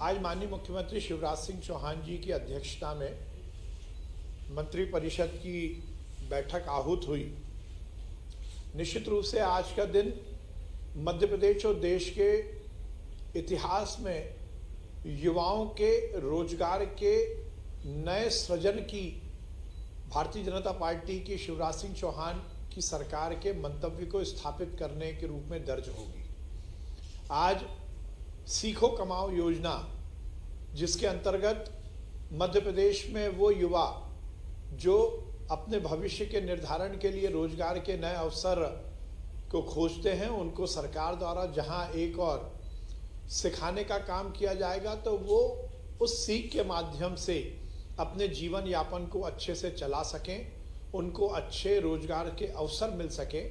आज माननीय मुख्यमंत्री शिवराज सिंह चौहान जी की अध्यक्षता में मंत्रिपरिषद की बैठक आहूत हुई। निश्चित रूप से आज का दिन मध्य प्रदेश और देश के इतिहास में युवाओं के रोजगार के नए सृजन की भारतीय जनता पार्टी की शिवराज सिंह चौहान की सरकार के मंतव्य को स्थापित करने के रूप में दर्ज होगी। आज सीखो कमाओ योजना, जिसके अंतर्गत मध्य प्रदेश में वो युवा जो अपने भविष्य के निर्धारण के लिए रोजगार के नए अवसर को खोजते हैं, उनको सरकार द्वारा जहां एक और सिखाने का काम किया जाएगा तो वो उस सीख के माध्यम से अपने जीवन यापन को अच्छे से चला सकें, उनको अच्छे रोजगार के अवसर मिल सके,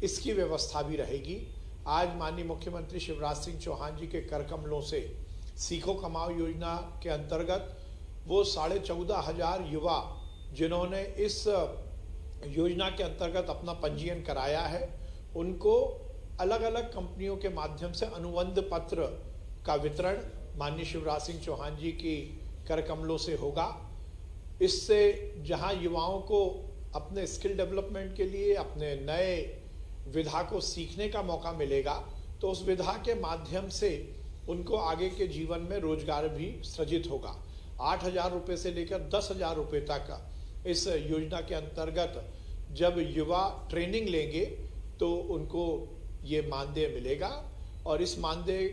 इसकी व्यवस्था भी रहेगी। आज माननीय मुख्यमंत्री शिवराज सिंह चौहान जी के कर कमलों से सीखो कमाओ योजना के अंतर्गत वो 14,500 युवा जिन्होंने इस योजना के अंतर्गत अपना पंजीयन कराया है, उनको अलग अलग कंपनियों के माध्यम से अनुबंध पत्र का वितरण माननीय शिवराज सिंह चौहान जी की कर कमलों से होगा। इससे जहां युवाओं को अपने स्किल डेवलपमेंट के लिए अपने नए विधा को सीखने का मौका मिलेगा, तो उस विधा के माध्यम से उनको आगे के जीवन में रोजगार भी सृजित होगा। 8,000 रुपये से लेकर 10,000 रुपये तक इस योजना के अंतर्गत जब युवा ट्रेनिंग लेंगे तो उनको ये मानदेय मिलेगा और इस मानदेय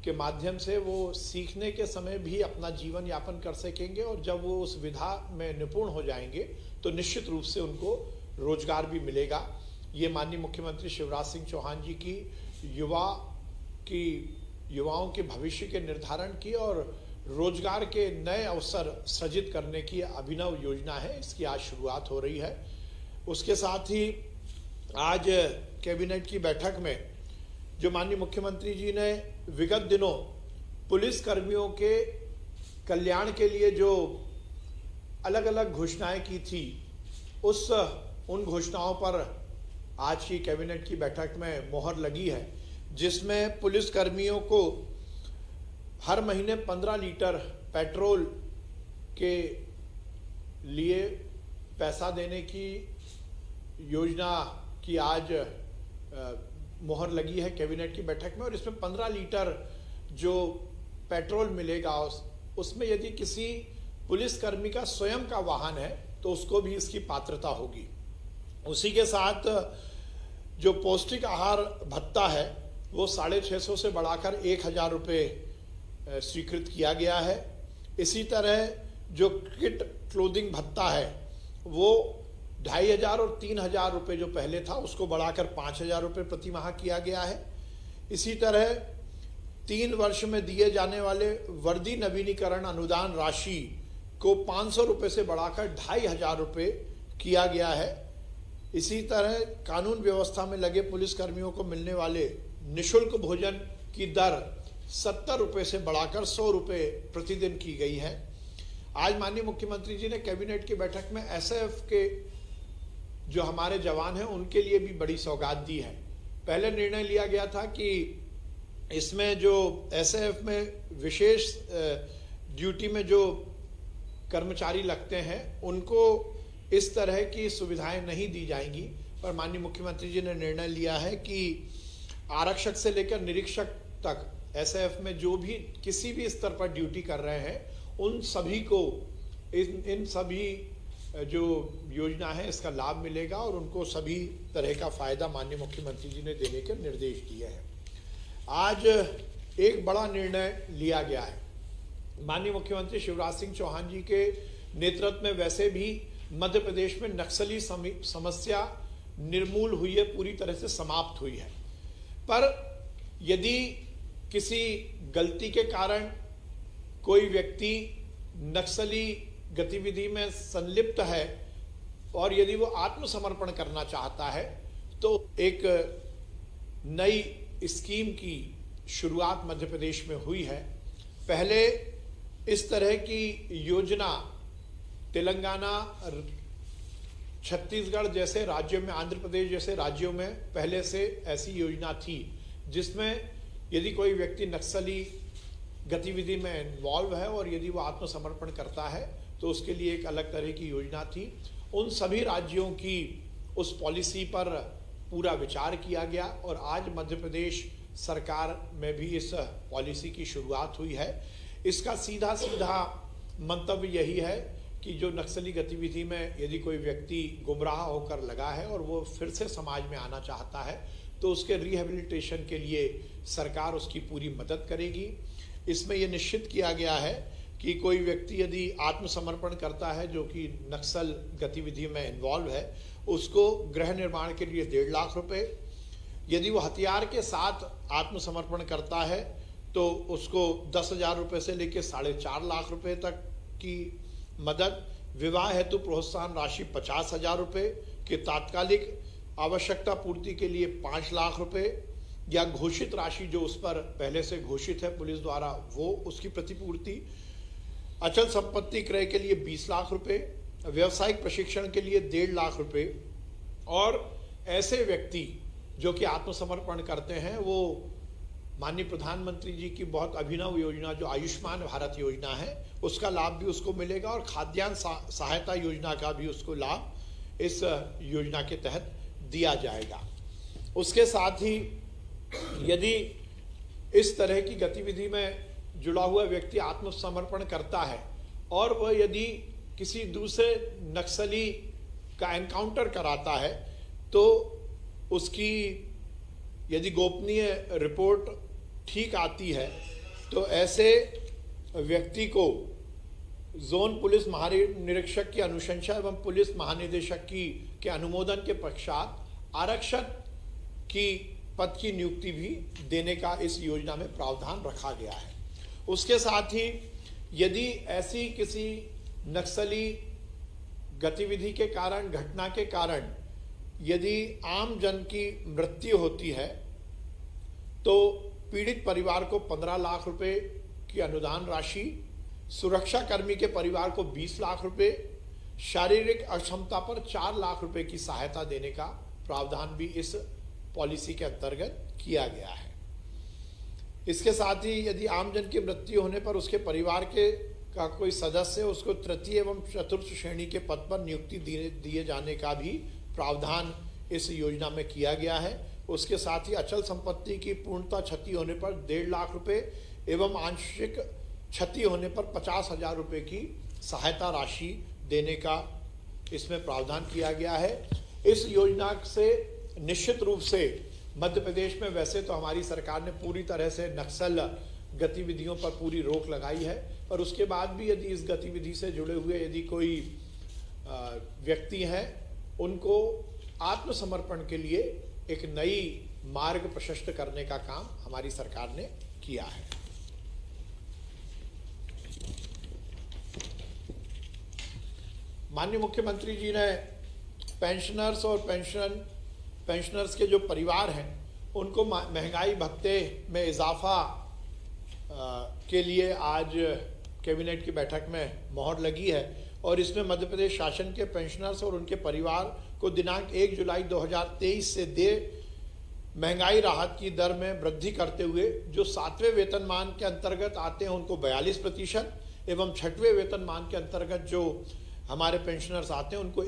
के माध्यम से वो सीखने के समय भी अपना जीवन यापन कर सकेंगे और जब वो उस विधा में निपुण हो जाएंगे तो निश्चित रूप से उनको रोजगार भी मिलेगा। ये माननीय मुख्यमंत्री शिवराज सिंह चौहान जी की युवाओं के भविष्य के निर्धारण की और रोजगार के नए अवसर सृजित करने की अभिनव योजना है। इसकी आज शुरुआत हो रही है। उसके साथ ही आज कैबिनेट की बैठक में जो माननीय मुख्यमंत्री जी ने विगत दिनों पुलिस कर्मियों के कल्याण के लिए जो अलग अलग घोषणाएं की थी, उन घोषणाओं पर आज की कैबिनेट की बैठक में मोहर लगी है, जिसमें पुलिस कर्मियों को हर महीने 15 लीटर पेट्रोल के लिए पैसा देने की योजना की आज मोहर लगी है कैबिनेट की बैठक में। और इसमें 15 लीटर जो पेट्रोल मिलेगा उसमें यदि किसी पुलिसकर्मी का स्वयं का वाहन है तो उसको भी इसकी पात्रता होगी। उसी के साथ जो पौष्टिक आहार भत्ता है वो 650 से बढ़ाकर 1,000 रुपये स्वीकृत किया गया है। इसी तरह जो किट क्लोथिंग भत्ता है वो 2,500 और 3,000 रुपये जो पहले था उसको बढ़ाकर 5,000 रुपये प्रति माह किया गया है। इसी तरह 3 वर्ष में दिए जाने वाले वर्दी नवीनीकरण अनुदान राशि को 500 रुपये से बढ़ाकर 2,500 रुपये किया गया है। इसी तरह कानून व्यवस्था में लगे पुलिसकर्मियों को मिलने वाले निःशुल्क भोजन की दर 70 रुपये से बढ़ाकर 100 रुपये प्रतिदिन की गई है। आज माननीय मुख्यमंत्री जी ने कैबिनेट की बैठक में एसएएफ के जो हमारे जवान हैं उनके लिए भी बड़ी सौगात दी है। पहले निर्णय लिया गया था कि इसमें जो एसएएफ में विशेष ड्यूटी में जो कर्मचारी लगते हैं उनको इस तरह की सुविधाएं नहीं दी जाएंगी, पर माननीय मुख्यमंत्री जी ने निर्णय लिया है कि आरक्षक से लेकर निरीक्षक तक एसएएफ में जो भी किसी भी स्तर पर ड्यूटी कर रहे हैं उन सभी को इन सभी जो योजना है इसका लाभ मिलेगा और उनको सभी तरह का फायदा माननीय मुख्यमंत्री जी ने देने के निर्देश दिए हैं। आज एक बड़ा निर्णय लिया गया है। माननीय मुख्यमंत्री शिवराज सिंह चौहान जी के नेतृत्व में वैसे भी मध्य प्रदेश में नक्सली समस्या निर्मूल हुई है, पूरी तरह से समाप्त हुई है। पर यदि किसी गलती के कारण कोई व्यक्ति नक्सली गतिविधि में संलिप्त है और यदि वो आत्मसमर्पण करना चाहता है तो एक नई स्कीम की शुरुआत मध्य प्रदेश में हुई है। पहले इस तरह की योजना तेलंगाना, छत्तीसगढ़ जैसे राज्यों में, आंध्र प्रदेश जैसे राज्यों में पहले से ऐसी योजना थी, जिसमें यदि कोई व्यक्ति नक्सली गतिविधि में इन्वॉल्व है और यदि वो आत्मसमर्पण करता है तो उसके लिए एक अलग तरह की योजना थी। उन सभी राज्यों की उस पॉलिसी पर पूरा विचार किया गया और आज मध्य प्रदेश सरकार में भी इस पॉलिसी की शुरुआत हुई है। इसका सीधा सीधा मंतव्य यही है कि जो नक्सली गतिविधि में यदि कोई व्यक्ति गुमराह होकर लगा है और वो फिर से समाज में आना चाहता है तो उसके रिहेबिलिटेशन के लिए सरकार उसकी पूरी मदद करेगी। इसमें यह निश्चित किया गया है कि कोई व्यक्ति यदि आत्मसमर्पण करता है जो कि नक्सल गतिविधि में इन्वॉल्व है, उसको गृह निर्माण के लिए 1.5 लाख रुपए, यदि वो हथियार के साथ आत्मसमर्पण करता है तो उसको 10,000 रुपये से लेकर 4.5 लाख रुपए तक की मदद, विवाह हेतु प्रोत्साहन राशि 50,000 रुपये की तात्कालिक आवश्यकता पूर्ति के लिए 5 लाख रुपए या घोषित राशि जो उस पर पहले से घोषित है पुलिस द्वारा वो उसकी प्रतिपूर्ति, अचल संपत्ति क्रय के लिए 20 लाख रुपए, व्यवसायिक प्रशिक्षण के लिए 1.5 लाख रुपए। और ऐसे व्यक्ति जो कि आत्मसमर्पण करते हैं वो माननीय प्रधानमंत्री जी की बहुत अभिनव योजना जो आयुष्मान भारत योजना है उसका लाभ भी उसको मिलेगा और खाद्यान्न सहायता योजना का भी उसको लाभ इस योजना के तहत दिया जाएगा। उसके साथ ही यदि इस तरह की गतिविधि में जुड़ा हुआ व्यक्ति आत्मसमर्पण करता है और वह यदि किसी दूसरे नक्सली का एनकाउंटर कराता है तो उसकी यदि गोपनीय रिपोर्ट ठीक आती है तो ऐसे व्यक्ति को जोन पुलिस महानिरीक्षक की अनुशंसा एवं पुलिस महानिदेशक के अनुमोदन के पश्चात आरक्षक की पद की नियुक्ति भी देने का इस योजना में प्रावधान रखा गया है। उसके साथ ही यदि ऐसी किसी नक्सली गतिविधि के कारण, घटना के कारण यदि आम जन की मृत्यु होती है तो पीड़ित परिवार को 15 लाख रुपए की अनुदान राशि, सुरक्षा कर्मी के परिवार को 20 लाख रुपए, शारीरिक अक्षमता पर 4 लाख रुपए की सहायता देने का प्रावधान भी इस पॉलिसी के अंतर्गत किया गया है। इसके साथ ही यदि आमजन की मृत्यु होने पर उसके परिवार के का कोई सदस्य उसको तृतीय एवं चतुर्थ श्रेणी के पद पर नियुक्ति दिए जाने का भी प्रावधान इस योजना में किया गया है। उसके साथ ही अचल संपत्ति की पूर्णतः क्षति होने पर 1.5 लाख रुपए एवं आंशिक क्षति होने पर 50,000 रुपए की सहायता राशि देने का इसमें प्रावधान किया गया है। इस योजना से निश्चित रूप से मध्य प्रदेश में वैसे तो हमारी सरकार ने पूरी तरह से नक्सल गतिविधियों पर पूरी रोक लगाई है, पर उसके बाद भी यदि इस गतिविधि से जुड़े हुए यदि कोई व्यक्ति हैं उनको आत्मसमर्पण के लिए एक नई मार्ग प्रशस्त करने का काम हमारी सरकार ने किया है। माननीय मुख्यमंत्री जी ने पेंशनर्स और पेंशनर्स के जो परिवार हैं उनको महंगाई भत्ते में इजाफा के लिए आज कैबिनेट की बैठक में मोहर लगी है और इसमें मध्य प्रदेश शासन के पेंशनर्स और उनके परिवार को दिनांक 1 जुलाई 2023 से देय महंगाई राहत की दर में वृद्धि करते हुए जो 7वें वेतनमान के अंतर्गत आते हैं उनको 42% एवं 6वें वेतनमान के अंतर्गत जो हमारे पेंशनर्स आते हैं उनको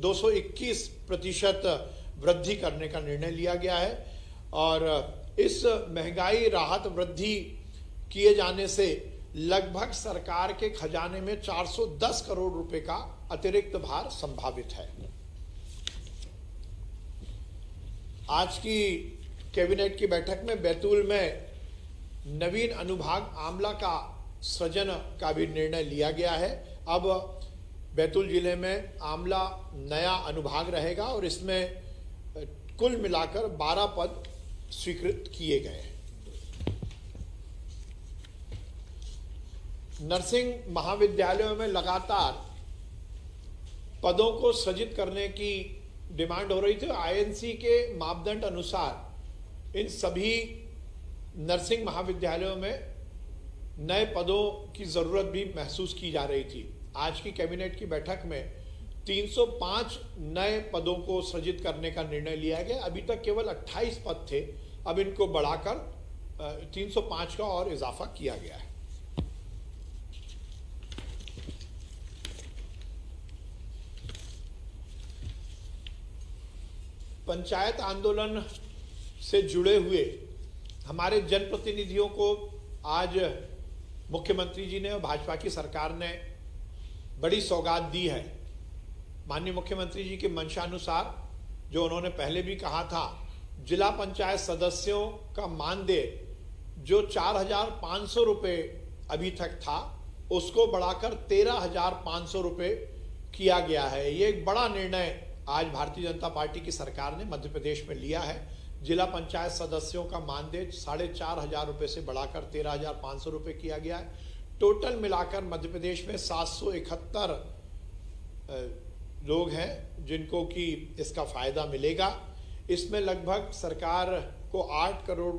221% वृद्धि करने का निर्णय लिया गया है। और इस महंगाई राहत वृद्धि किए जाने से लगभग सरकार के खजाने में 410 करोड़ रुपए का अतिरिक्त भार संभावित है। आज की कैबिनेट की बैठक में बैतूल में नवीन अनुभाग आमला का सृजन का भी निर्णय लिया गया है। अब बैतूल जिले में आमला नया अनुभाग रहेगा और इसमें कुल मिलाकर 12 पद स्वीकृत किए गए हैं। नर्सिंग महाविद्यालयों में लगातार पदों को सृजित करने की डिमांड हो रही थी। आईएनसी के मापदंड अनुसार इन सभी नर्सिंग महाविद्यालयों में नए पदों की जरूरत भी महसूस की जा रही थी। आज की कैबिनेट की बैठक में 305 नए पदों को सृजित करने का निर्णय लिया गया। अभी तक केवल 28 पद थे, अब इनको बढ़ाकर 305 का और इजाफा किया गया है। पंचायत आंदोलन से जुड़े हुए हमारे जनप्रतिनिधियों को आज मुख्यमंत्री जी ने और भाजपा की सरकार ने बड़ी सौगात दी है। माननीय मुख्यमंत्री जी के मंशानुसार, जो उन्होंने पहले भी कहा था, जिला पंचायत सदस्यों का मानदेय जो 4,500 रुपये अभी तक था उसको बढ़ाकर 13,500 रुपये किया गया है। ये एक बड़ा निर्णय आज भारतीय जनता पार्टी की सरकार ने मध्य प्रदेश में लिया है। जिला पंचायत सदस्यों का मानदेय 4,500 रुपये से बढ़ाकर 13,500 रुपये किया गया है। टोटल मिलाकर मध्य प्रदेश में 771 लोग हैं जिनको कि इसका फायदा मिलेगा। इसमें लगभग सरकार को 8 करोड़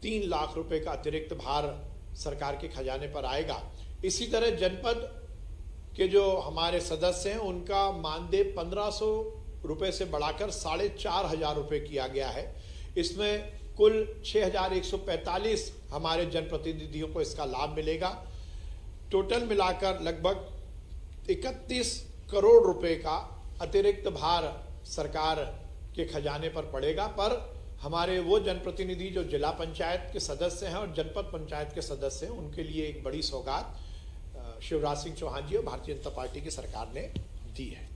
3 लाख रुपए का अतिरिक्त भार सरकार के खजाने पर आएगा। इसी तरह जनपद के जो हमारे सदस्य हैं उनका मानदेय 1,500 रुपए से बढ़ाकर 4,500 रुपए किया गया है। इसमें कुल 6,145 हमारे जनप्रतिनिधियों को इसका लाभ मिलेगा। टोटल मिलाकर लगभग 31 करोड़ रुपए का अतिरिक्त भार सरकार के खजाने पर पड़ेगा। पर हमारे वो जनप्रतिनिधि जो जिला पंचायत के सदस्य हैं और जनपद पंचायत के सदस्य हैं उनके लिए एक बड़ी सौगात शिवराज सिंह चौहान जी और भारतीय जनता पार्टी की सरकार ने दी है।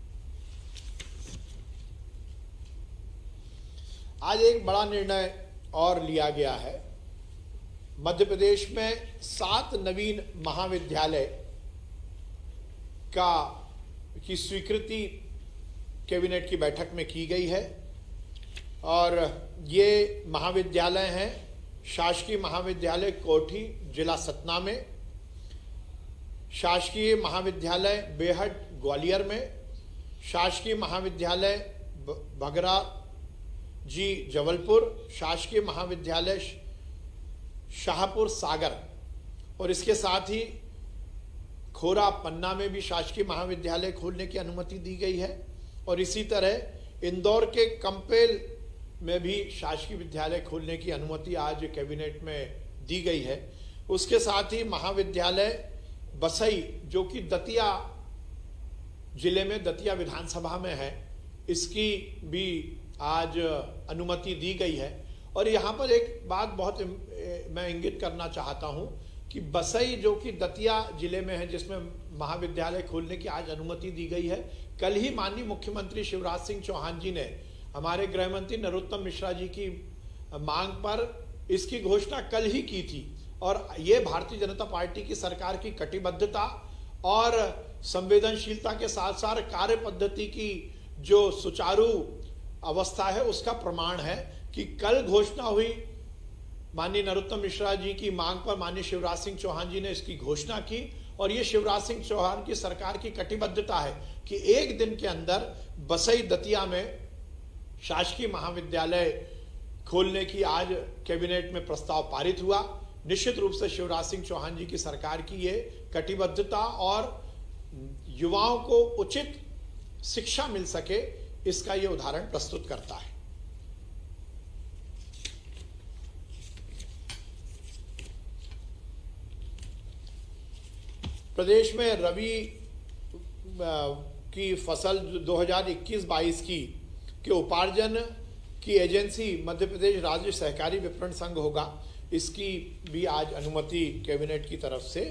आज एक बड़ा निर्णय और लिया गया है। मध्य प्रदेश में 7 नवीन महाविद्यालय की स्वीकृति कैबिनेट की बैठक में की गई है और ये महाविद्यालय हैं शासकीय महाविद्यालय कोठी जिला सतना में, शासकीय महाविद्यालय बेहट ग्वालियर में, शासकीय महाविद्यालय बगरा जी जबलपुर, शासकीय महाविद्यालय शाहपुर सागर और इसके साथ ही खोरा पन्ना में भी शासकीय महाविद्यालय खोलने की अनुमति दी गई है। और इसी तरह इंदौर के कंपेल में भी शासकीय विद्यालय खोलने की अनुमति आज कैबिनेट में दी गई है। उसके साथ ही महाविद्यालय बसई जो कि दतिया जिले में दतिया विधानसभा में है, इसकी भी आज अनुमति दी गई है। और यहाँ पर एक बात बहुत मैं इंगित करना चाहता हूँ कि बसई जो कि दतिया जिले में है जिसमें महाविद्यालय खोलने की आज अनुमति दी गई है, कल ही माननीय मुख्यमंत्री शिवराज सिंह चौहान जी ने हमारे गृह मंत्री नरोत्तम मिश्रा जी की मांग पर इसकी घोषणा कल ही की थी। और ये भारतीय जनता पार्टी की सरकार की कटिबद्धता और संवेदनशीलता के साथ साथ कार्य पद्धति की जो सुचारू अवस्था है उसका प्रमाण है कि कल घोषणा हुई। माननीय नरोत्तम मिश्रा जी की मांग पर माननीय शिवराज सिंह चौहान जी ने इसकी घोषणा की और ये शिवराज सिंह चौहान की सरकार की कटिबद्धता है कि एक दिन के अंदर बसई दतिया में शासकीय महाविद्यालय खोलने की आज कैबिनेट में प्रस्ताव पारित हुआ। निश्चित रूप से शिवराज सिंह चौहान जी की सरकार की ये कटिबद्धता और युवाओं को उचित शिक्षा मिल सके इसका ये उदाहरण प्रस्तुत करता है। प्रदेश में रबी की फसल 2021-22 के उपार्जन की एजेंसी मध्य प्रदेश राज्य सहकारी विपणन संघ होगा, इसकी भी आज अनुमति कैबिनेट की तरफ से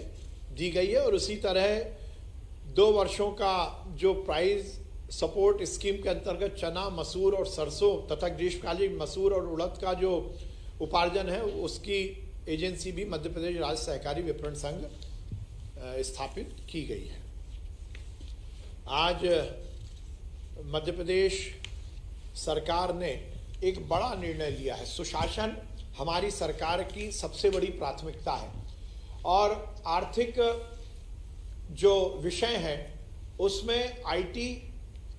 दी गई है। और उसी तरह 2 वर्षों का जो प्राइस सपोर्ट स्कीम के अंतर्गत चना, मसूर और सरसों तथा ग्रीष्मकालीन मसूर और उड़द का जो उपार्जन है उसकी एजेंसी भी मध्य प्रदेश राज्य सहकारी विपणन संघ स्थापित की गई है। आज मध्य प्रदेश सरकार ने एक बड़ा निर्णय लिया है। सुशासन हमारी सरकार की सबसे बड़ी प्राथमिकता है और आर्थिक जो विषय है उसमें आईटी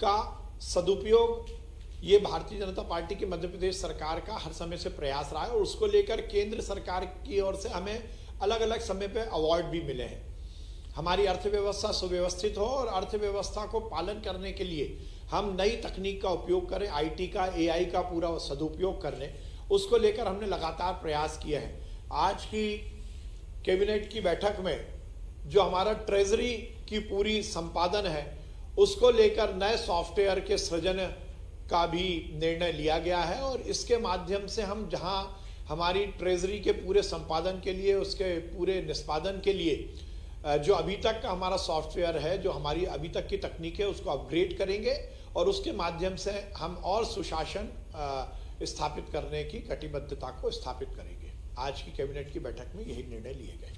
का सदुपयोग ये भारतीय जनता पार्टी की मध्य प्रदेश सरकार का हर समय से प्रयास रहा है और उसको लेकर केंद्र सरकार की ओर से हमें अलग अलग समय पे अवार्ड भी मिले हैं। हमारी अर्थव्यवस्था सुव्यवस्थित हो और अर्थव्यवस्था को पालन करने के लिए हम नई तकनीक का उपयोग करें, आईटी का, एआई का पूरा सदुपयोग करने, उसको लेकर हमने लगातार प्रयास किए हैं। आज की कैबिनेट की बैठक में जो हमारा ट्रेजरी की पूरी संपादन है उसको लेकर नए सॉफ्टवेयर के सृजन का भी निर्णय लिया गया है और इसके माध्यम से हम जहां हमारी ट्रेजरी के पूरे संपादन के लिए, उसके पूरे निष्पादन के लिए जो अभी तक का हमारा सॉफ्टवेयर है, जो हमारी अभी तक की तकनीक है, उसको अपग्रेड करेंगे और उसके माध्यम से हम और सुशासन स्थापित करने की कटिबद्धता को स्थापित करेंगे। आज की कैबिनेट की बैठक में यही निर्णय लिए गए।